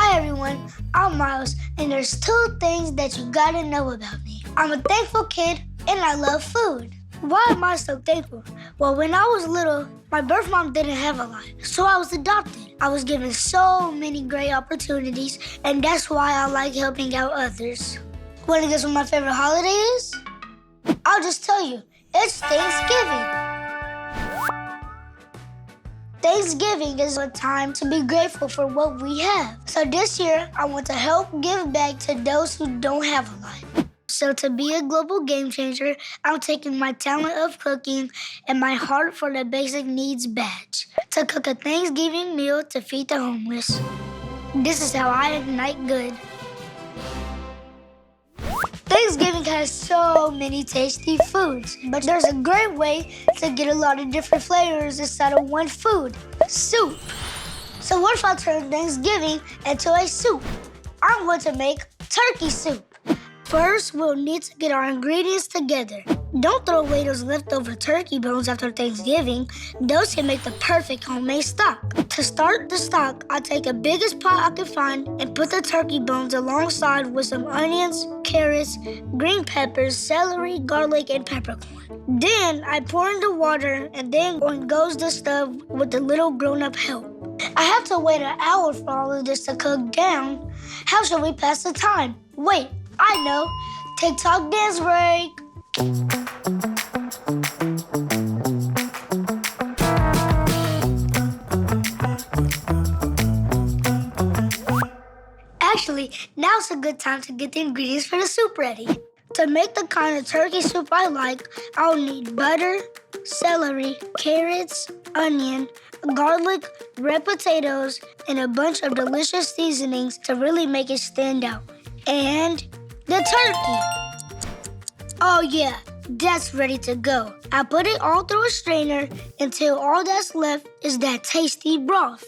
Hi everyone, I'm Miles, and there's two things that you gotta know about me. I'm a thankful kid, and I love food. Why am I so thankful? Well, when I was little, my birth mom didn't have a lot, so I was adopted. I was given so many great opportunities, and that's why I like helping out others. Wanna guess what my favorite holiday is? I'll just tell you, it's Thanksgiving. Thanksgiving is a time to be grateful for what we have. So this year, I want to help give back to those who don't have a lot. So to be a global game changer, I'm taking my talent of cooking and my heart for the basic needs badge to cook a Thanksgiving meal to feed the homeless. This is how I ignite good. Thanksgiving has so many tasty foods, but there's a great way to get a lot of different flavors inside of one food, soup. So what if I turn Thanksgiving into a soup? I'm going to make turkey soup. First, we'll need to get our ingredients together. Don't throw away those leftover turkey bones after Thanksgiving. Those can make the perfect homemade stock. To start the stock, I take the biggest pot I can find and put the turkey bones alongside with some onions, carrots, green peppers, celery, garlic, and peppercorn. Then I pour in the water, and then on goes the stuff with the little grown-up help. I have to wait an hour for all of this to cook down. How should we pass the time? Wait, I know. TikTok dance break. Actually, now's a good time to get the ingredients for the soup ready. To make the kind of turkey soup I like, I'll need butter, celery, carrots, onion, garlic, red potatoes, and a bunch of delicious seasonings to really make it stand out. And the turkey. Oh yeah, that's ready to go. I put it all through a strainer until all that's left is that tasty broth.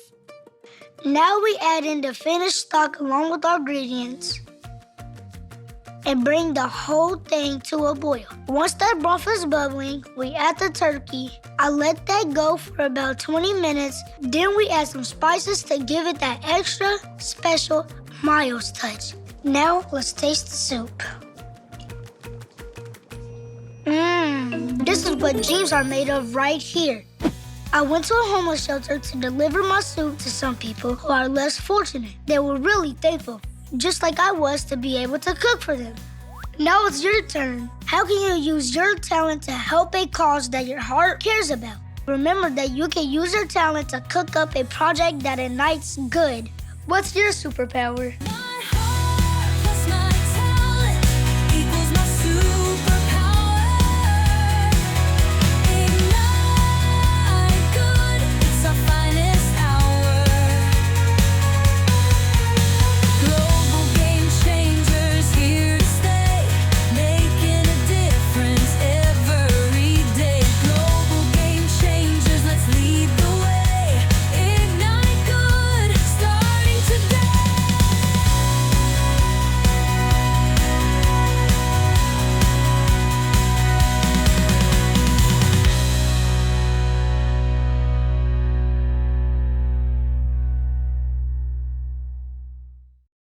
Now we add in the finished stock along with our ingredients and bring the whole thing to a boil. Once that broth is bubbling, we add the turkey. I let that go for about 20 minutes. Then we add some spices to give it that extra special Miles touch. Now let's taste the soup. This is what dreams are made of right here. I went to a homeless shelter to deliver my soup to some people who are less fortunate. They were really thankful, just like I was to be able to cook for them. Now it's your turn. How can you use your talent to help a cause that your heart cares about? Remember that you can use your talent to cook up a project that ignites good. What's your superpower?